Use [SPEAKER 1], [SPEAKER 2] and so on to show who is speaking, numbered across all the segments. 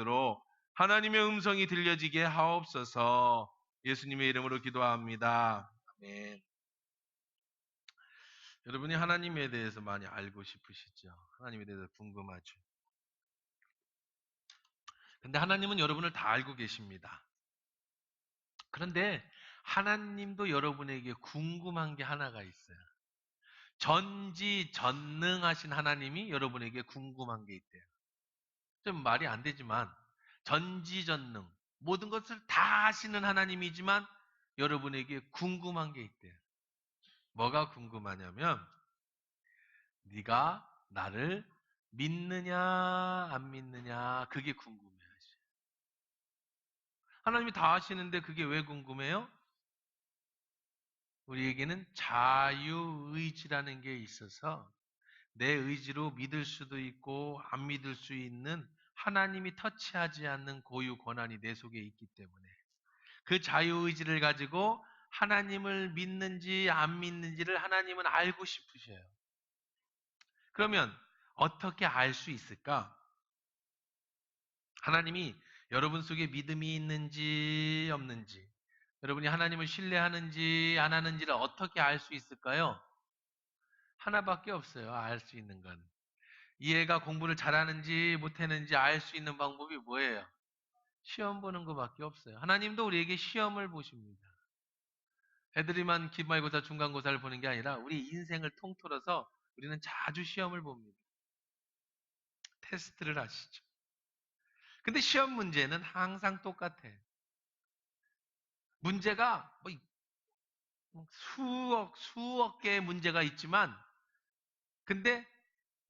[SPEAKER 1] 되도록 하나님의 음성이 들려지게 하옵소서. 예수님의 이름으로 기도합니다. 아멘. 여러분이 하나님에 대해서 많이 알고 싶으시죠? 하나님에 대해서 궁금하죠? 근데 하나님은 여러분을 다 알고 계십니다. 그런데 하나님도 여러분에게 궁금한 게 하나가 있어요. 전지전능하신 하나님이 여러분에게 궁금한 게 있대요. 좀 말이 안 되지만 전지전능, 모든 것을 다 아시는 하나님이지만 여러분에게 궁금한 게 있대요. 뭐가 궁금하냐면 네가 나를 믿느냐 안 믿느냐, 그게 궁금해요. 하나님이 다 아시는데 그게 왜 궁금해요? 우리에게는 자유의지라는 게 있어서 내 의지로 믿을 수도 있고 안 믿을 수 있는 하나님이 터치하지 않는 고유 권한이 내 속에 있기 때문에 그 자유의지를 가지고 하나님을 믿는지 안 믿는지를 하나님은 알고 싶으셔요. 그러면 어떻게 알 수 있을까? 하나님이 여러분 속에 믿음이 있는지 없는지, 여러분이 하나님을 신뢰하는지 안 하는지를 어떻게 알 수 있을까요? 하나밖에 없어요. 알 수 있는 건. 이 애가 공부를 잘하는지 못하는지 알 수 있는 방법이 뭐예요? 시험 보는 것밖에 없어요. 하나님도 우리에게 시험을 보십니다. 애들이만 기말고사, 중간고사를 보는 게 아니라 우리 인생을 통틀어서 우리는 자주 시험을 봅니다. 테스트를 하시죠. 근데 시험 문제는 항상 똑같아요. 문제가 수억 개의 문제가 있지만 근데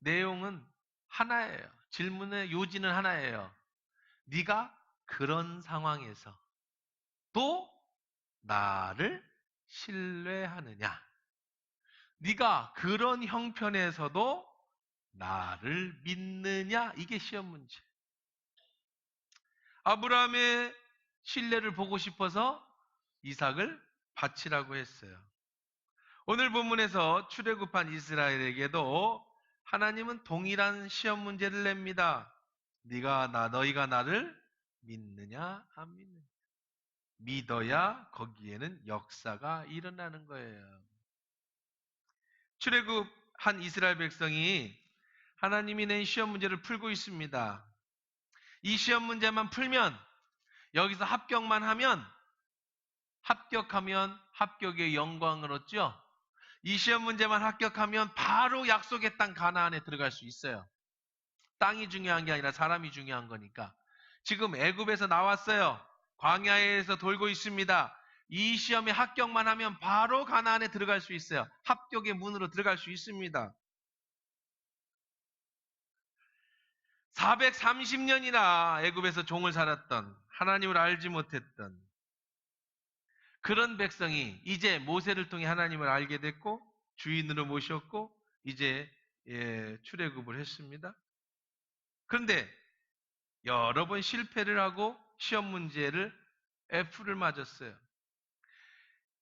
[SPEAKER 1] 내용은 하나예요. 질문의 요지는 하나예요. 네가 그런 상황에서 또 나를 신뢰하느냐? 네가 그런 형편에서도 나를 믿느냐? 이게 시험 문제. 아브라함의 신뢰를 보고 싶어서 이삭을 바치라고 했어요. 오늘 본문에서 출애굽한 이스라엘에게도 하나님은 동일한 시험 문제를 냅니다. 너희가 나를 믿느냐 안 믿느냐. 믿어야 거기에는 역사가 일어나는 거예요. 출애굽한 이스라엘 백성이 하나님이 낸 시험 문제를 풀고 있습니다. 이 시험 문제만 풀면, 여기서 합격하면 합격의 영광을 얻죠. 이 시험 문제만 합격하면 바로 약속의 땅 가나안에 들어갈 수 있어요. 땅이 중요한 게 아니라 사람이 중요한 거니까. 지금 애굽에서 나왔어요. 광야에서 돌고 있습니다. 이 시험에 합격만 하면 바로 가나안에 들어갈 수 있어요. 합격의 문으로 들어갈 수 있습니다. 430년이나 애굽에서 종을 살았던, 하나님을 알지 못했던 그런 백성이 이제 모세를 통해 하나님을 알게 됐고 주인으로 모셨고 이제 출애굽을 했습니다. 그런데 여러 번 실패를 하고 시험 문제를 F를 맞았어요.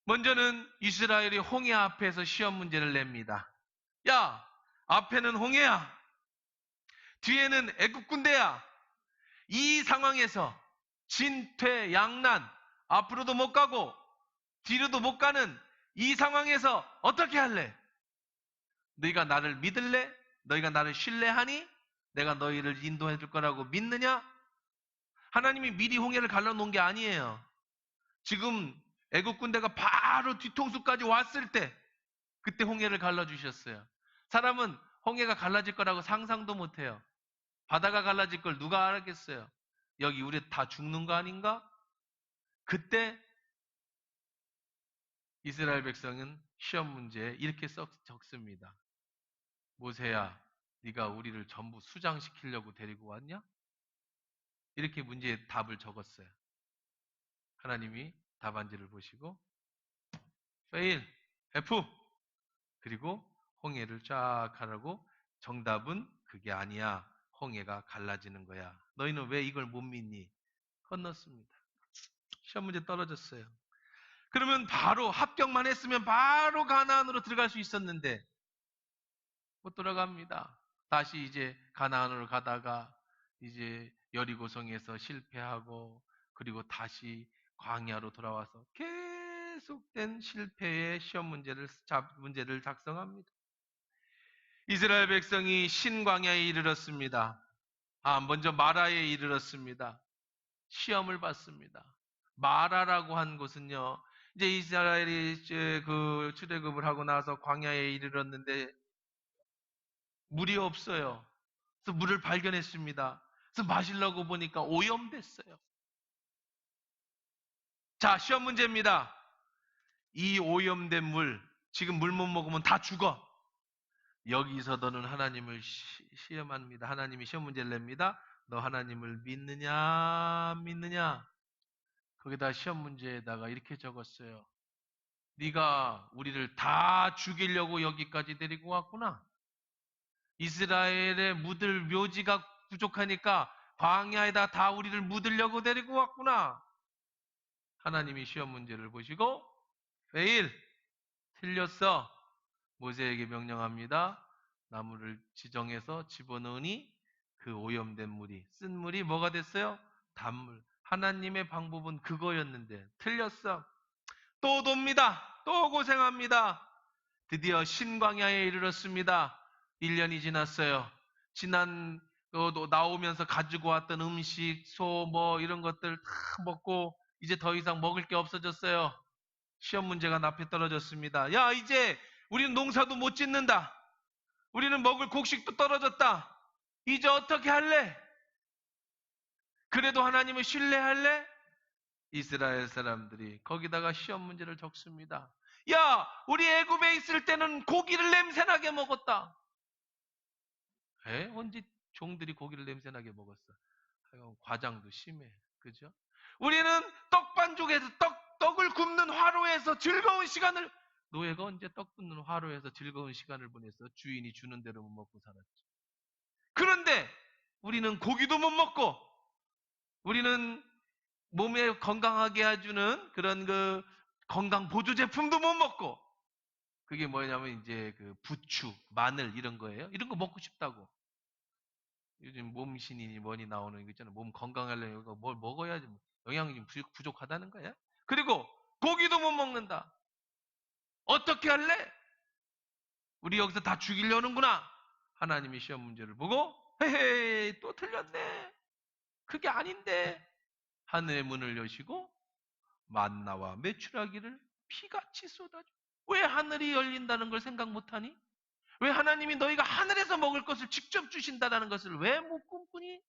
[SPEAKER 1] 먼저는 이스라엘이 홍해 앞에서 시험 문제를 냅니다. 야, 앞에는 홍해야, 뒤에는 애국 군대야. 이 상황에서 진퇴양난, 앞으로도 못 가고 뒤로도 못 가는 이 상황에서 어떻게 할래? 너희가 나를 믿을래? 너희가 나를 신뢰하니? 내가 너희를 인도해 줄 거라고 믿느냐? 하나님이 미리 홍해를 갈라놓은 게 아니에요. 지금 애국 군대가 바로 뒤통수까지 왔을 때 그때 홍해를 갈라주셨어요. 사람은 홍해가 갈라질 거라고 상상도 못해요. 바다가 갈라질 걸 누가 알았겠어요? 여기 우리 다 죽는 거 아닌가? 그때 이스라엘 백성은 시험 문제에 이렇게 적습니다. 모세야, 네가 우리를 전부 수장시키려고 데리고 왔냐? 이렇게 문제에 답을 적었어요. 하나님이 답안지를 보시고 fail, F, 그리고 홍해를 쫙 하라고, 정답은 그게 아니야. 홍해가 갈라지는 거야. 너희는 왜 이걸 못 믿니? 건넜습니다. 시험 문제 떨어졌어요. 그러면 바로 합격만 했으면 바로 가나안으로 들어갈 수 있었는데 못 들어갑니다. 다시 이제 가나안으로 가다가 이제 여리고성에서 실패하고 그리고 다시 광야로 돌아와서 계속된 실패의 시험 문제를 작성합니다. 이스라엘 백성이 신광야에 이르렀습니다. 먼저 마라에 이르렀습니다. 시험을 받습니다. 마라라고 한 곳은요, 이제 이스라엘이 이제 그 출애굽을 하고 나서 광야에 이르렀는데 물이 없어요. 그래서 물을 발견했습니다. 그래서 마시려고 보니까 오염됐어요. 자, 시험 문제입니다. 이 오염된 물, 지금 물 못 먹으면 다 죽어. 여기서 너는 하나님을 시험합니다. 하나님이 시험 문제를 냅니다. 너 하나님을 믿느냐, 믿느냐? 거기다 시험 문제에다가 이렇게 적었어요. 네가 우리를 다 죽이려고 여기까지 데리고 왔구나. 이스라엘의 묻을 묘지가 부족하니까 광야에다 다 우리를 묻으려고 데리고 왔구나. 하나님이 시험 문제를 보시고 페일, 틀렸어. 모세에게 명령합니다. 나무를 지정해서 집어넣으니 그 오염된 물이, 쓴 물이 뭐가 됐어요? 단물. 하나님의 방법은 그거였는데 틀렸어. 또 돕니다. 또 고생합니다. 드디어 신광야에 이르렀습니다. 1년이 지났어요. 나오면서 가지고 왔던 음식, 소, 이런 것들 다 먹고 이제 더 이상 먹을 게 없어졌어요. 시험 문제가 앞에 떨어졌습니다. 야, 이제 우리는 농사도 못 짓는다. 우리는 먹을 곡식도 떨어졌다. 이제 어떻게 할래? 그래도 하나님을 신뢰할래? 이스라엘 사람들이 거기다가 시험 문제를 적습니다. 야, 우리 애굽에 있을 때는 고기를 냄새나게 먹었다. 언제 종들이 고기를 냄새나게 먹었어? 과장도 심해. 그죠? 우리는 떡반죽에서 떡을 굽는 화로에서 즐거운 시간을, 노예가 언제 떡 굽는 화로에서 즐거운 시간을 보냈어? 주인이 주는 대로 못 먹고 살았지. 그런데 우리는 고기도 못 먹고 우리는 몸에 건강하게 해주는 그런 그 건강 보조 제품도 못 먹고, 그게 뭐냐면 이제 그 부추, 마늘 이런 거예요. 이런 거 먹고 싶다고. 요즘 몸신이니 뭐니 나오는 거 있잖아요. 몸 건강하려면 이거 뭘 먹어야지 영양이 좀 부족하다는 거야. 그리고 고기도 못 먹는다. 어떻게 할래? 우리 여기서 다 죽이려는구나. 하나님이 시험 문제를 보고 헤헤 또 틀렸네. 그게 아닌데. 하늘의 문을 여시고 만나와 메추라기를 피같이 쏟아줘. 왜 하늘이 열린다는 걸 생각 못하니? 왜 하나님이 너희가 하늘에서 먹을 것을 직접 주신다는 것을 왜 못 꿈꾸니?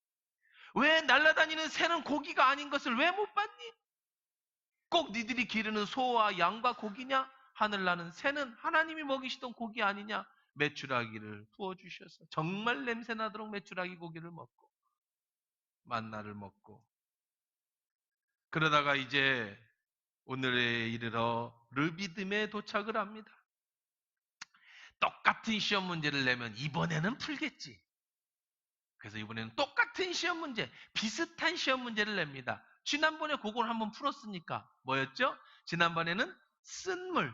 [SPEAKER 1] 왜 날아다니는 새는 고기가 아닌 것을 왜 못 봤니? 꼭 니들이 기르는 소와 양과 고기냐? 하늘나는 새는 하나님이 먹이시던 고기 아니냐? 메추라기를 부어주셔서 정말 냄새나도록 메추라기 고기를 먹고 만나를 먹고, 그러다가 이제 오늘에 이르러 르비딤에 도착을 합니다. 똑같은 시험 문제를 내면 이번에는 풀겠지. 그래서 이번에는 똑같은 시험 문제, 비슷한 시험 문제를 냅니다. 지난번에 그걸 한번 풀었으니까 뭐였죠? 지난번에는 쓴 물,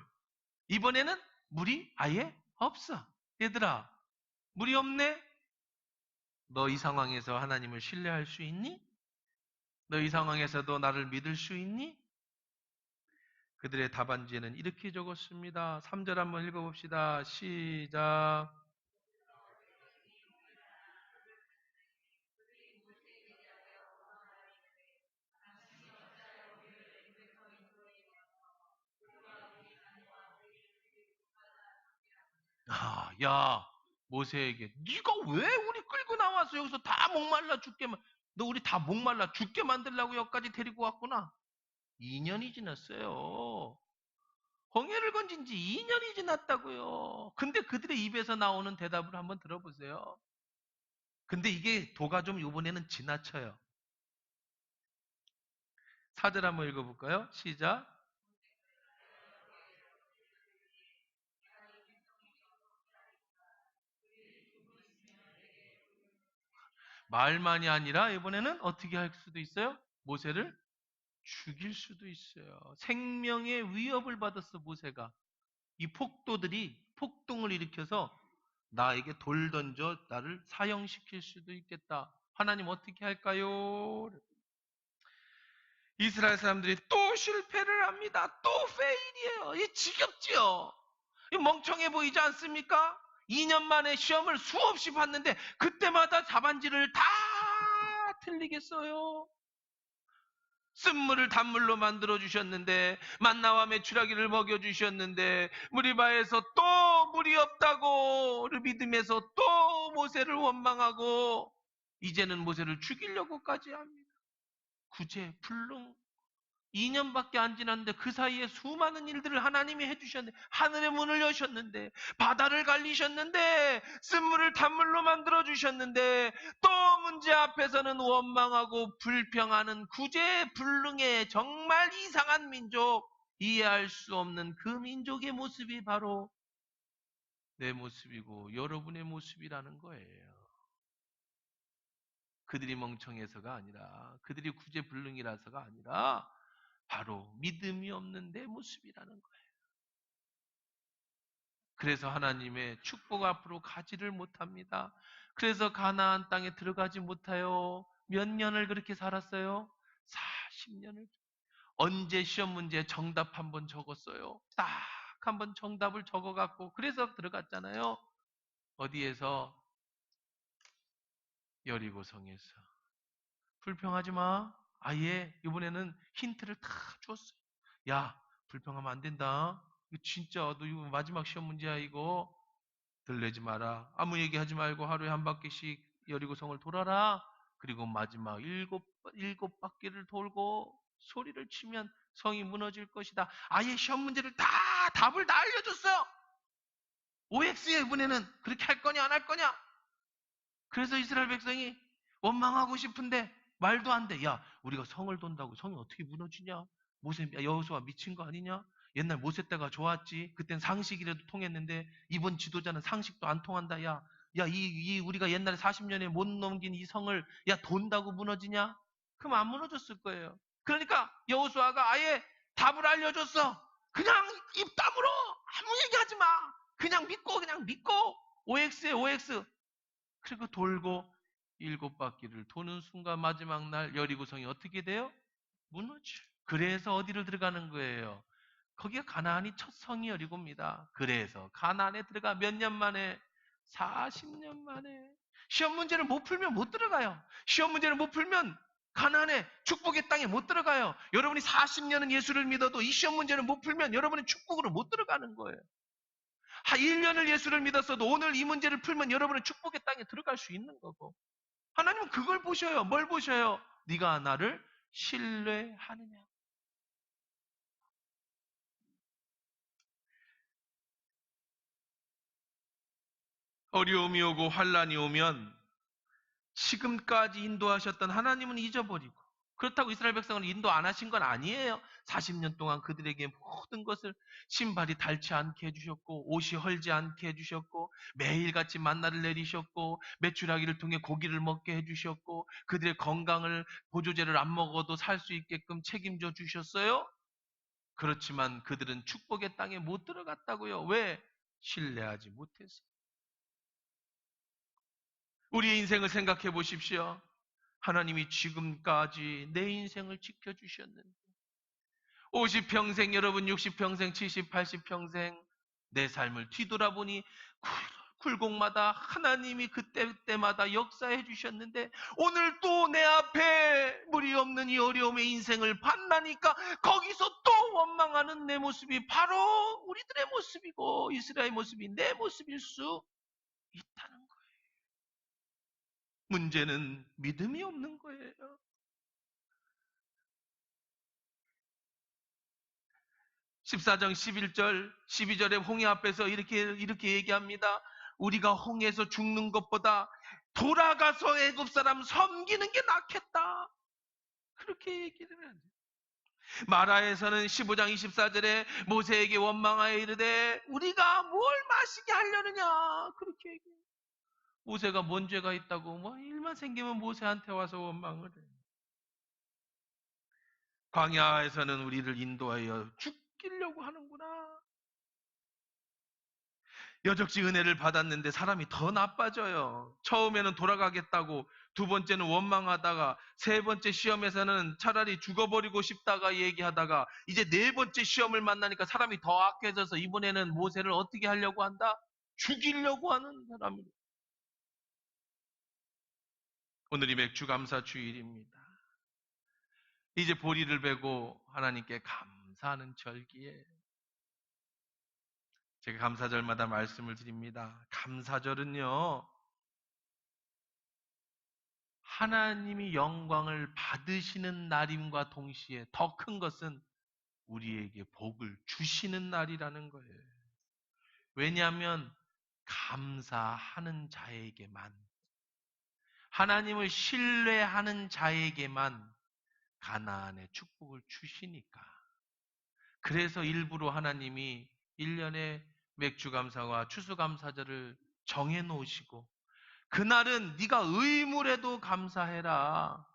[SPEAKER 1] 이번에는 물이 아예 없어. 얘들아, 물이 없네? 너 이 상황에서 하나님을 신뢰할 수 있니? 너 이 상황에서도 나를 믿을 수 있니? 그들의 답안지에는 이렇게 적었습니다. 3절 한번 읽어봅시다. 시작. 야, 모세에게 네가 왜 우리 끌고 나와서 여기서 다 목말라 죽게만, 너 우리 다 목말라 죽게 만들려고 여기까지 데리고 왔구나. 2년이 지났어요. 홍해를 건진 지 2년이 지났다고요. 근데 그들의 입에서 나오는 대답을 한번 들어보세요. 근데 이게 도가 좀 이번에는 지나쳐요. 4절 한번 읽어볼까요? 시작. 말만이 아니라 이번에는 어떻게 할 수도 있어요? 모세를 죽일 수도 있어요. 생명의 위협을 받았어, 모세가. 이 폭도들이 폭동을 일으켜서 나에게 돌 던져 나를 사형시킬 수도 있겠다. 하나님 어떻게 할까요? 이스라엘 사람들이 또 실패를 합니다. 또 페일이에요. 이 지겹지요. 이 멍청해 보이지 않습니까? 2년 만에 시험을 수없이 봤는데 그때마다 답안지를 다 틀리겠어요. 쓴물을 단물로 만들어 주셨는데, 만나와 메추라기를 먹여 주셨는데, 무리바에서 또 물이 없다고 믿음에서 또 모세를 원망하고 이제는 모세를 죽이려고까지 합니다. 구제불능. 2년밖에 안 지났는데 그 사이에 수많은 일들을 하나님이 해주셨는데, 하늘의 문을 여셨는데, 바다를 갈리셨는데, 쓴물을 단물로 만들어 주셨는데, 또 문제 앞에서는 원망하고 불평하는 구제불능의 정말 이상한 민족, 이해할 수 없는 그 민족의 모습이 바로 내 모습이고 여러분의 모습이라는 거예요. 그들이 멍청해서가 아니라, 그들이 구제불능이라서가 아니라 바로 믿음이 없는 내 모습이라는 거예요. 그래서 하나님의 축복 앞으로 가지를 못합니다. 그래서 가나안 땅에 들어가지 못해요. 몇 년을 그렇게 살았어요? 40년을. 언제 시험 문제 정답 한번 적었어요? 딱 한번 정답을 적어갖고 그래서 들어갔잖아요. 어디에서? 여리고성에서. 불평하지 마. 아예 이번에는 힌트를 다 줬어요. 야, 불평하면 안 된다. 이거 진짜 너 이거 마지막 시험 문제야 이거. 들내지 마라. 아무 얘기하지 말고 하루에 한 바퀴씩 여리고성을 돌아라. 그리고 마지막 일곱 바퀴를 돌고 소리를 치면 성이 무너질 것이다. 아예 시험 문제를 다 답을 다 알려줬어요. OX에 이번에는 그렇게 할 거냐 안 할 거냐. 그래서 이스라엘 백성이 원망하고 싶은데 말도 안 돼. 야, 우리가 성을 돈다고 성이 어떻게 무너지냐? 모세, 여호수아 미친 거 아니냐? 옛날 모세 때가 좋았지. 그땐 상식이라도 통했는데 이번 지도자는 상식도 안 통한다. 야, 우리가 옛날에 40년에 못 넘긴 이 성을 돈다고 무너지냐? 그럼 안 무너졌을 거예요. 그러니까 여호수아가 아예 답을 알려줬어. 그냥 입 다물어. 아무 얘기하지 마. 그냥 믿고 OX에 OX. 그리고 돌고 7바퀴를 도는 순간 마지막 날 여리고성이 어떻게 돼요? 무너져. 그래서 어디를 들어가는 거예요? 거기가 가나안이 첫 성이 여리고입니다. 그래서 가나안에 들어가 몇 년 만에? 40년 만에. 시험 문제를 못 풀면 못 들어가요. 시험 문제를 못 풀면 가나안의 축복의 땅에 못 들어가요. 여러분이 40년은 예수를 믿어도 이 시험 문제를 못 풀면 여러분은 축복으로 못 들어가는 거예요. 1년을 예수를 믿었어도 오늘 이 문제를 풀면 여러분은 축복의 땅에 들어갈 수 있는 거고. 하나님은 그걸 보셔요. 뭘 보셔요? 네가 나를 신뢰하느냐. 어려움이 오고 환란이 오면 지금까지 인도하셨던 하나님은 잊어버리고, 그렇다고 이스라엘 백성은 인도 안 하신 건 아니에요. 40년 동안 그들에게 모든 것을, 신발이 닳지 않게 해주셨고 옷이 헐지 않게 해주셨고 매일같이 만나를 내리셨고 메추라기를 통해 고기를 먹게 해주셨고 그들의 건강을, 보조제를 안 먹어도 살 수 있게끔 책임져 주셨어요. 그렇지만 그들은 축복의 땅에 못 들어갔다고요. 왜? 신뢰하지 못해서. 우리의 인생을 생각해 보십시오. 하나님이 지금까지 내 인생을 지켜주셨는데 50평생, 여러분 60평생, 70, 80평생 내 삶을 뒤돌아보니 굴곡마다 하나님이 그때마다 역사해 주셨는데 오늘 또 내 앞에 물이 없는 이 어려움의 인생을 만나니까 거기서 또 원망하는 내 모습이 바로 우리들의 모습이고 이스라엘 모습이 내 모습일 수 있다는 거예요. 문제는 믿음이 없는 거예요. 14장 11절, 12절에 홍해 앞에서 이렇게 얘기합니다. 우리가 홍해에서 죽는 것보다 돌아가서 애굽 사람 섬기는 게 낫겠다. 그렇게 얘기를 해요. 마라에서는 15장 24절에 모세에게 원망하여 이르되 우리가 뭘 마시게 하려느냐. 그렇게 얘기해요. 모세가 뭔 죄가 있다고 일만 생기면 모세한테 와서 원망을 해요. 광야에서는 우리를 인도하여 죽이려고 하는구나. 여적지 은혜를 받았는데 사람이 더 나빠져요. 처음에는 돌아가겠다고, 두 번째는 원망하다가, 세 번째 시험에서는 차라리 죽어버리고 싶다가 얘기하다가, 이제 네 번째 시험을 만나니까 사람이 더 악해져서 이번에는 모세를 어떻게 하려고 한다? 죽이려고 하는 사람입니다. 오늘이 맥주감사 주일입니다. 이제 보리를 베고 하나님께 감사하는 절기에 제가 감사절마다 말씀을 드립니다. 감사절은요, 하나님이 영광을 받으시는 날임과 동시에 더 큰 것은 우리에게 복을 주시는 날이라는 거예요. 왜냐하면 감사하는 자에게만, 하나님을 신뢰하는 자에게만 가나안의 축복을 주시니까. 그래서 일부러 하나님이 1년에 맥주감사와 추수감사절을 정해 놓으시고, 그날은 네가 의무라도 감사해라.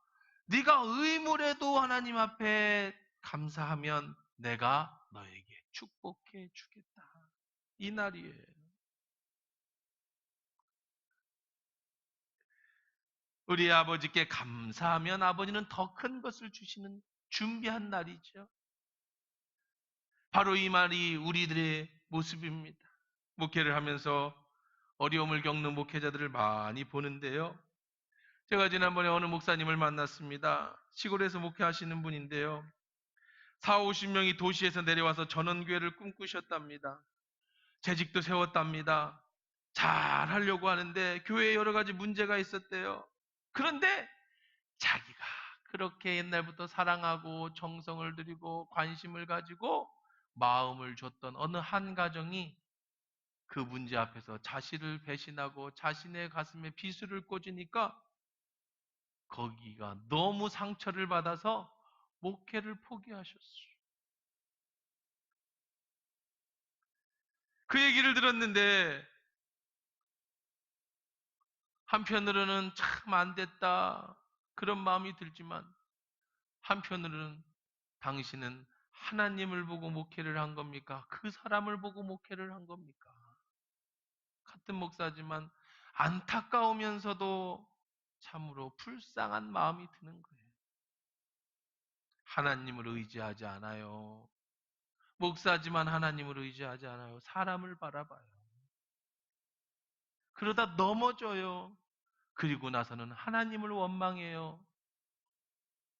[SPEAKER 1] 네가 의무라도 하나님 앞에 감사하면 내가 너에게 축복해 주겠다. 이 날이에요. 우리 아버지께 감사하면 아버지는 더 큰 것을 주시는 준비한 날이죠. 바로 이 말이 우리들의 모습입니다. 목회를 하면서 어려움을 겪는 목회자들을 많이 보는데요. 제가 지난번에 어느 목사님을 만났습니다. 시골에서 목회하시는 분인데요. 4, 50명이 도시에서 내려와서 전원교회를 꿈꾸셨답니다. 재직도 세웠답니다. 잘 하려고 하는데 교회에 여러 가지 문제가 있었대요. 그런데 자기가 그렇게 옛날부터 사랑하고 정성을 들이고 관심을 가지고 마음을 줬던 어느 한 가정이 그 문제 앞에서 자신을 배신하고 자신의 가슴에 비수를 꽂으니까 거기가 너무 상처를 받아서 목회를 포기하셨어요. 그 얘기를 들었는데 한편으로는 참 안 됐다 그런 마음이 들지만, 한편으로는 당신은 하나님을 보고 목회를 한 겁니까? 그 사람을 보고 목회를 한 겁니까? 같은 목사지만 안타까우면서도 참으로 불쌍한 마음이 드는 거예요. 하나님을 의지하지 않아요. 목사지만 하나님을 의지하지 않아요. 사람을 바라봐요. 그러다 넘어져요. 그리고 나서는 하나님을 원망해요.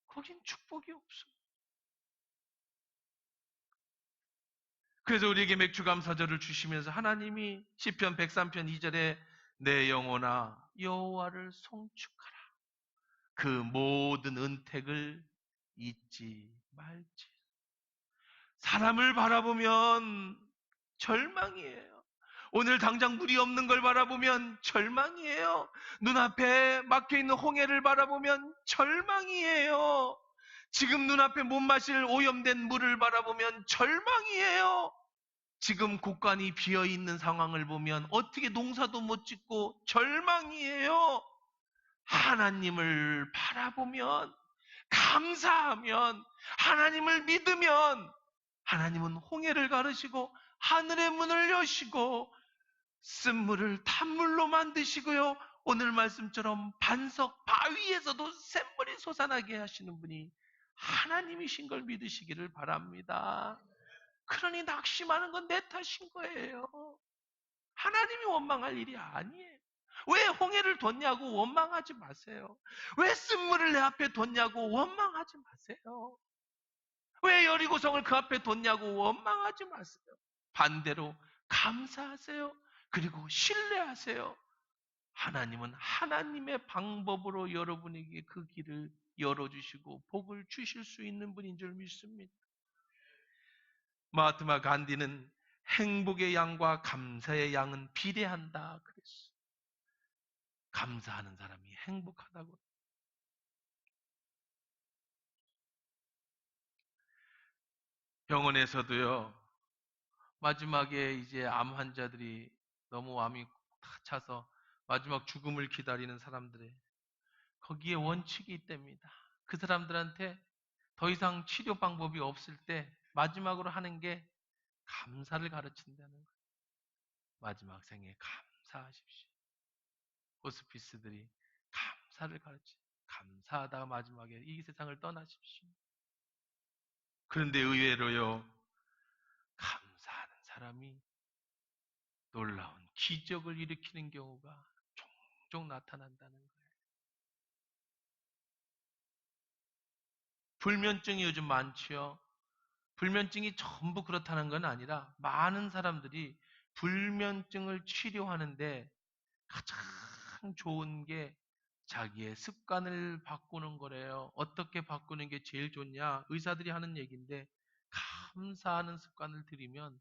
[SPEAKER 1] 거긴 축복이 없어. 그래서 우리에게 맥주감사절을 주시면서 하나님이 시편 103편 2절에 내 영혼아 여호와를 송축하라. 그 모든 은택을 잊지 말지. 사람을 바라보면 절망이에요. 오늘 당장 물이 없는 걸 바라보면 절망이에요. 눈앞에 막혀있는 홍해를 바라보면 절망이에요. 지금 눈앞에 못 마실 오염된 물을 바라보면 절망이에요. 지금 곳간이 비어있는 상황을 보면 어떻게 농사도 못 짓고 절망이에요. 하나님을 바라보면, 감사하면, 하나님을 믿으면 하나님은 홍해를 가르시고 하늘의 문을 여시고 쓴물을 단물로 만드시고요. 오늘 말씀처럼 반석 바위에서도 샘물이 솟아나게 하시는 분이 하나님이신 걸 믿으시기를 바랍니다. 그러니 낙심하는 건 내 탓인 거예요. 하나님이 원망할 일이 아니에요. 왜 홍해를 뒀냐고 원망하지 마세요. 왜 쓴물을 내 앞에 뒀냐고 원망하지 마세요. 왜 여리고성을 그 앞에 뒀냐고 원망하지 마세요. 반대로 감사하세요. 그리고 신뢰하세요. 하나님은 하나님의 방법으로 여러분에게 그 길을 열어주시고 복을 주실 수 있는 분인 줄 믿습니다. 마하트마 간디는 행복의 양과 감사의 양은 비례한다 그랬어요. 감사하는 사람이 행복하다고. 병원에서도요, 마지막에 이제 암 환자들이 너무 암이 다 차서 마지막 죽음을 기다리는 사람들의 거기에 원칙이 있답니다. 그 사람들한테 더 이상 치료 방법이 없을 때 마지막으로 하는 게 감사를 가르친다는 거예요. 마지막 생에 감사하십시오. 호스피스들이 감사를 가르치 감사하다가 마지막에 이 세상을 떠나십시오. 그런데 의외로요, 감사하는 사람이 놀라운 기적을 일으키는 경우가 종종 나타난다는 거예요. 불면증이 요즘 많지요. 불면증이 전부 그렇다는 건 아니라 많은 사람들이 불면증을 치료하는데 가장 좋은 게 자기의 습관을 바꾸는 거래요. 어떻게 바꾸는 게 제일 좋냐? 의사들이 하는 얘기인데 감사하는 습관을 들이면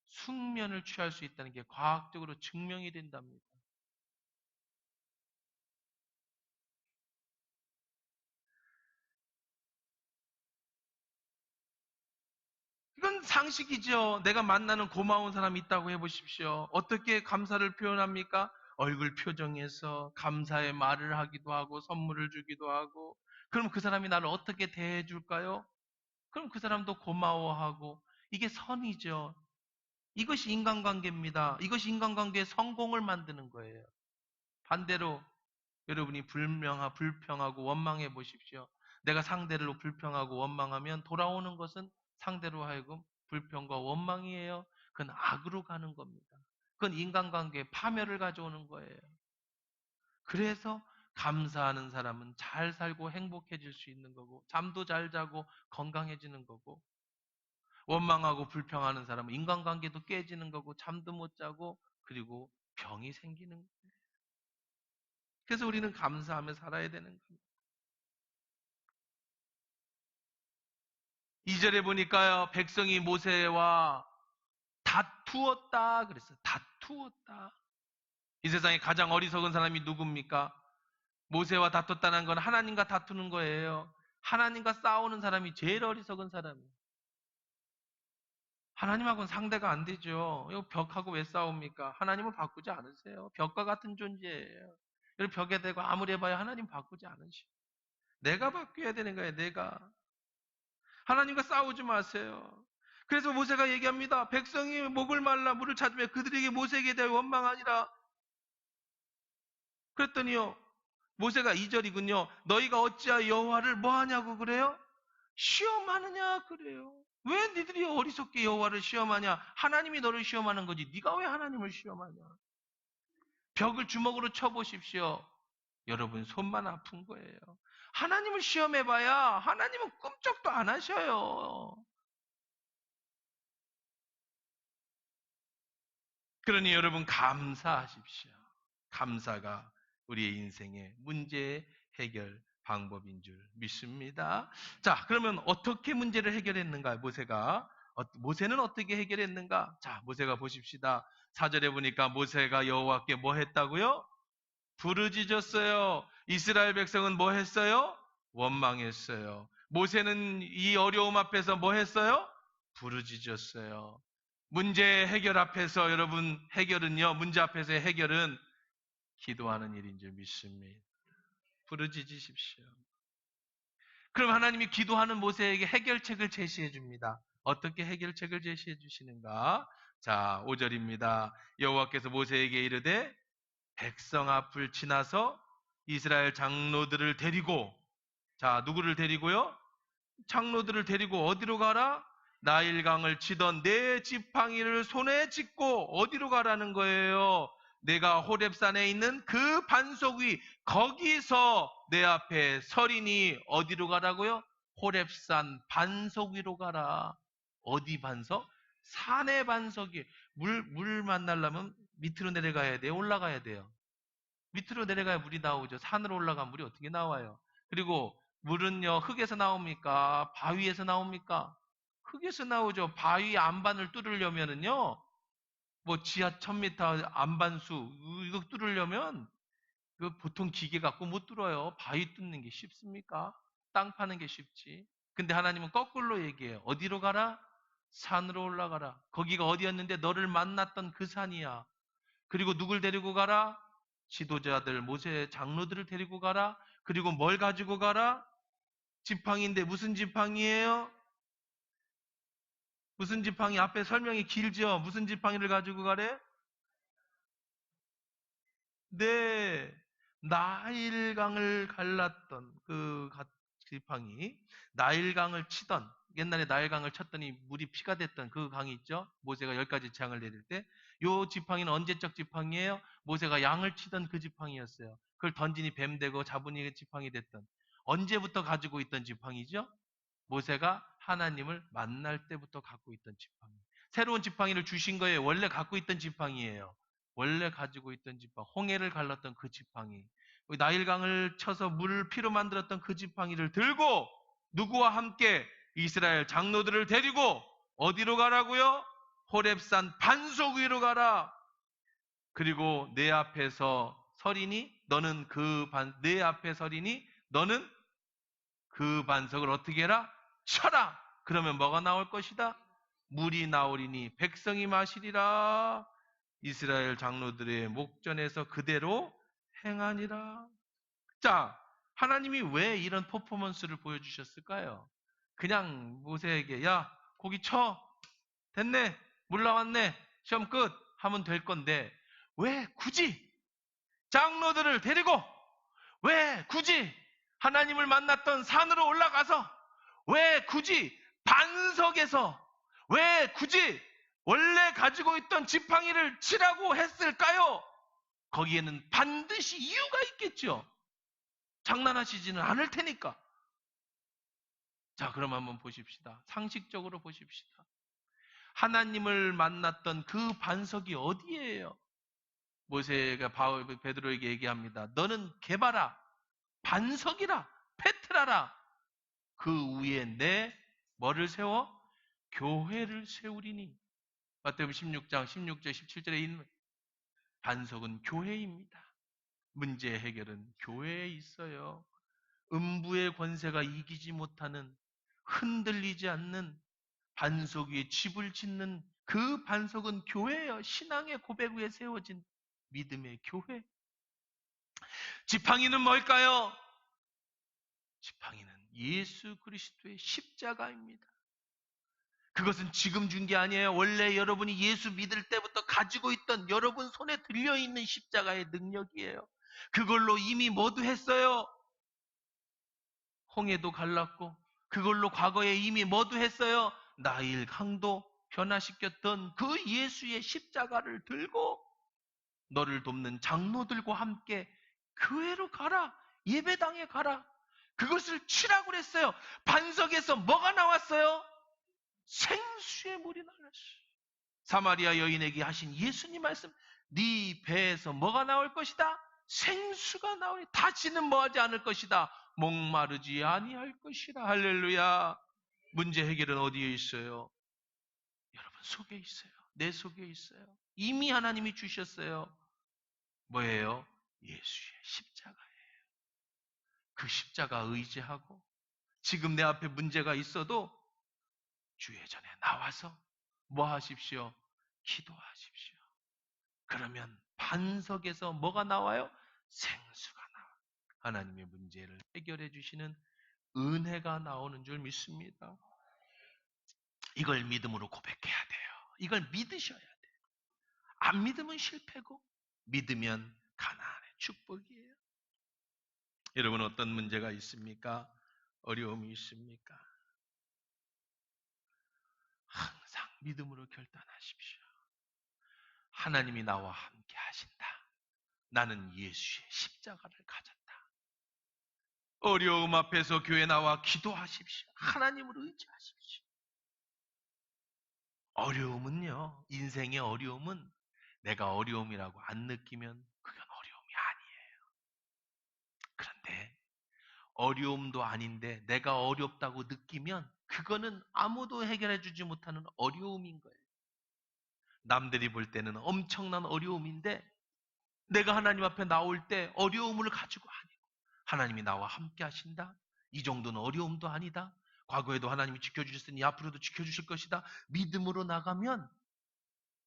[SPEAKER 1] 숙면을 취할 수 있다는 게 과학적으로 증명이 된답니다. 이건 상식이죠. 내가 만나는 고마운 사람이 있다고 해보십시오. 어떻게 감사를 표현합니까? 얼굴 표정에서 감사의 말을 하기도 하고 선물을 주기도 하고. 그럼 그 사람이 나를 어떻게 대해 줄까요? 그럼 그 사람도 고마워하고. 이게 선이죠. 이것이 인간관계입니다. 이것이 인간관계의 성공을 만드는 거예요. 반대로 여러분이 불평하고 원망해 보십시오. 내가 상대를 불평하고 원망하면 돌아오는 것은 상대로 하여금 불평과 원망이에요. 그건 악으로 가는 겁니다. 그건 인간관계에 파멸을 가져오는 거예요. 그래서 감사하는 사람은 잘 살고 행복해질 수 있는 거고, 잠도 잘 자고 건강해지는 거고, 원망하고 불평하는 사람은 인간관계도 깨지는 거고, 잠도 못 자고, 그리고 병이 생기는 거예요. 그래서 우리는 감사하며 살아야 되는 겁니다. 2절에 보니까요, 백성이 모세와 다투었다 그랬어요. 다투었다. 이 세상에 가장 어리석은 사람이 누굽니까? 모세와 다퉜다는 건 하나님과 다투는 거예요. 하나님과 싸우는 사람이 제일 어리석은 사람이에요. 하나님하고는 상대가 안 되죠. 이거 벽하고 왜 싸웁니까? 하나님은 바꾸지 않으세요. 벽과 같은 존재예요. 여러분 벽에 대고 아무리 해봐야 하나님 바꾸지 않으시고. 내가 바뀌어야 되는 거예요. 내가. 하나님과 싸우지 마세요. 그래서 모세가 얘기합니다. 백성이 목을 말라 물을 찾으며 그들에게 모세에게 대하여 원망하니라. 그랬더니요. 모세가 2절이군요. 너희가 어찌하여 여호와를 뭐하냐고 그래요? 시험하느냐 그래요. 왜 니들이 어리석게 여호와를 시험하냐? 하나님이 너를 시험하는 거지. 네가 왜 하나님을 시험하냐? 벽을 주먹으로 쳐보십시오. 여러분 손만 아픈 거예요. 하나님을 시험해봐야 하나님은 꿈쩍도 안 하셔요. 그러니 여러분 감사하십시오. 감사가 우리의 인생의 문제 해결 방법인 줄 믿습니다. 자, 그러면 어떻게 문제를 해결했는가? 모세는 어떻게 해결했는가? 자, 모세가 보십시다. 4절에 보니까 모세가 여호와께 뭐 했다고요? 부르짖었어요. 이스라엘 백성은 뭐 했어요? 원망했어요. 모세는 이 어려움 앞에서 뭐 했어요? 부르짖었어요. 문제 해결 앞에서 여러분 해결은요. 문제 앞에서의 해결은 기도하는 일인 줄 믿습니다. 부르짖으십시오. 그럼 하나님이 기도하는 모세에게 해결책을 제시해 줍니다. 어떻게 해결책을 제시해 주시는가? 자, 5절입니다. 여호와께서 모세에게 이르되 백성 앞을 지나서 이스라엘 장로들을 데리고 자, 누구를 데리고요? 장로들을 데리고 어디로 가라? 나일강을 치던 내 지팡이를 손에 짚고 어디로 가라는 거예요? 내가 호렙산에 있는 그 반석 위 거기서 내 앞에 서리니 어디로 가라고요? 호렙산 반석 위로 가라. 어디 반석? 산의 반석이 물 만나려면 밑으로 내려가야 돼요? 올라가야 돼요? 밑으로 내려가야 물이 나오죠. 산으로 올라가면 물이 어떻게 나와요? 그리고 물은요, 흙에서 나옵니까? 바위에서 나옵니까? 흙에서 나오죠. 바위 안반을 뚫으려면은요, 뭐 지하 1000m 안반수, 이거 뚫으려면, 이거 보통 기계 갖고 못 뚫어요. 바위 뚫는 게 쉽습니까? 땅 파는 게 쉽지. 근데 하나님은 거꾸로 얘기해요. 어디로 가라? 산으로 올라가라. 거기가 어디였는데 너를 만났던 그 산이야. 그리고 누굴 데리고 가라? 지도자들, 모세 장로들을 데리고 가라. 그리고 뭘 가지고 가라? 지팡이인데 무슨 지팡이에요? 무슨 지팡이? 앞에 설명이 길죠? 무슨 지팡이를 가지고 가래? 네, 나일강을 갈랐던 그 지팡이, 나일강을 치던, 옛날에 나일강을 쳤더니 물이 피가 됐던 그 강이 있죠? 모세가 10가지 재앙을 내릴 때. 요 지팡이는 언제적 지팡이에요? 모세가 양을 치던 그 지팡이였어요. 그걸 던지니 뱀 되고 잡으니 지팡이 됐던. 언제부터 가지고 있던 지팡이죠? 모세가 하나님을 만날 때부터 갖고 있던 지팡이. 새로운 지팡이를 주신 거예요. 원래 갖고 있던 지팡이에요. 원래 가지고 있던 지팡이. 홍해를 갈랐던 그 지팡이. 나일강을 쳐서 물을 피로 만들었던 그 지팡이를 들고 누구와 함께 이스라엘 장로들을 데리고 어디로 가라고요? 호렙산 반석 위로 가라. 그리고 내 앞에서 서리니 너는 내 앞에 서리니 너는 그 반석을 어떻게 해라? 쳐라! 그러면 뭐가 나올 것이다? 물이 나오리니 백성이 마시리라. 이스라엘 장로들의 목전에서 그대로 행하니라. 자, 하나님이 왜 이런 퍼포먼스를 보여주셨을까요? 그냥 모세에게 야, 고기 쳐. 됐네. 물 나왔네. 시험 끝. 하면 될 건데 왜 굳이 장로들을 데리고 왜 굳이 하나님을 만났던 산으로 올라가서 왜 굳이 반석에서 왜 굳이 원래 가지고 있던 지팡이를 치라고 했을까요? 거기에는 반드시 이유가 있겠죠. 장난하시지는 않을 테니까. 자, 그럼 한번 보십시다. 상식적으로 보십시다. 하나님을 만났던 그 반석이 어디예요? 모세가 베드로에게 얘기합니다. 너는 개바라, 반석이라, 페트라라. 그 위에 내 뭐를 세워? 교회를 세우리니. 마태복음 16장 16절 17절에 있는 반석은 교회입니다. 문제 해결은 교회에 있어요. 음부의 권세가 이기지 못하는 흔들리지 않는 반석 위에 집을 짓는 그 반석은 교회예요. 신앙의 고백 위에 세워진 믿음의 교회. 지팡이는 뭘까요? 지팡이는 예수 그리스도의 십자가입니다. 그것은 지금 준 게 아니에요. 원래 여러분이 예수 믿을 때부터 가지고 있던 여러분 손에 들려있는 십자가의 능력이에요. 그걸로 이미 모두 했어요. 홍해도 갈랐고 그걸로 과거에 이미 모두 했어요. 나일 강도 변화시켰던 그 예수의 십자가를 들고 너를 돕는 장로들과 함께 교회로 가라. 예배당에 가라. 그것을 치라고 그랬어요. 반석에서 뭐가 나왔어요? 생수의 물이 나왔어요. 사마리아 여인에게 하신 예수님 말씀, 네 배에서 뭐가 나올 것이다? 생수가 나오니 다시는 뭐하지 않을 것이다. 목마르지 아니할 것이다. 할렐루야. 문제 해결은 어디에 있어요? 여러분 속에 있어요. 내 속에 있어요. 이미 하나님이 주셨어요. 뭐예요? 예수의 십자가예요. 그 십자가 의지하고 지금 내 앞에 문제가 있어도 주의 전에 나와서 뭐 하십시오? 기도하십시오. 그러면 반석에서 뭐가 나와요? 생수가 나와. 하나님의 문제를 해결해 주시는 은혜가 나오는 줄 믿습니다. 이걸 믿음으로 고백해야 돼요. 이걸 믿으셔야 돼요. 안 믿으면 실패고 믿으면 가나안의 축복이에요. 여러분 어떤 문제가 있습니까? 어려움이 있습니까? 항상 믿음으로 결단하십시오. 하나님이 나와 함께 하신다. 나는 예수의 십자가를 가졌다. 어려움 앞에서 교회 나와 기도하십시오. 하나님을 의지하십시오. 어려움은요, 인생의 어려움은 내가 어려움이라고 안 느끼면 그건 어려움이 아니에요. 그런데 어려움도 아닌데 내가 어렵다고 느끼면 그거는 아무도 해결해 주지 못하는 어려움인 거예요. 남들이 볼 때는 엄청난 어려움인데 내가 하나님 앞에 나올 때 어려움을 가지고 아니고 하나님이 나와 함께 하신다. 이 정도는 어려움도 아니다. 과거에도 하나님이 지켜주셨으니 앞으로도 지켜주실 것이다. 믿음으로 나가면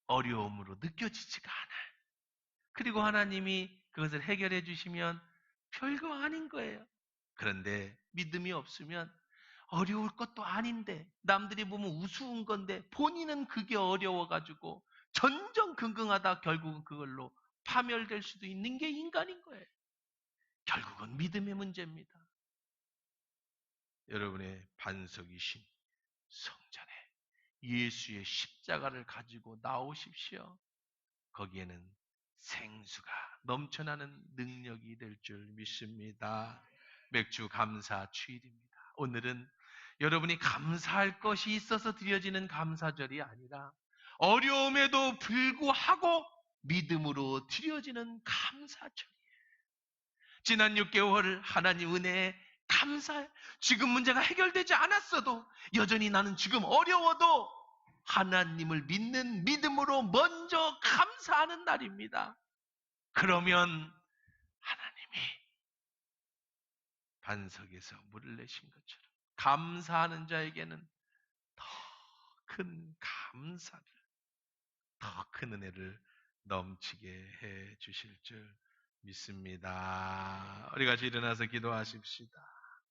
[SPEAKER 1] 어려움으로 느껴지지가 않아요. 그리고 하나님이 그것을 해결해 주시면 별거 아닌 거예요. 그런데 믿음이 없으면 어려울 것도 아닌데 남들이 보면 우스운 건데 본인은 그게 어려워가지고 전전긍긍하다 결국은 그걸로 파멸될 수도 있는 게 인간인 거예요. 결국은 믿음의 문제입니다. 여러분의 반석이신 성전에 예수의 십자가를 가지고 나오십시오. 거기에는 생수가 넘쳐나는 능력이 될 줄 믿습니다. 맥주 감사 주일입니다. 오늘은 여러분이 감사할 것이 있어서 드려지는 감사절이 아니라 어려움에도 불구하고 믿음으로 드려지는 감사절이에요. 지난 6개월 하나님 은혜에 감사해. 지금 문제가 해결되지 않았어도 여전히 나는 지금 어려워도 하나님을 믿는 믿음으로 먼저 감사하는 날입니다. 그러면 하나님이 반석에서 물을 내신 것처럼 감사하는 자에게는 더 큰 감사를, 더 큰 은혜를 넘치게 해 주실 줄 믿습니다. 우리 같이 일어나서 기도하십시다.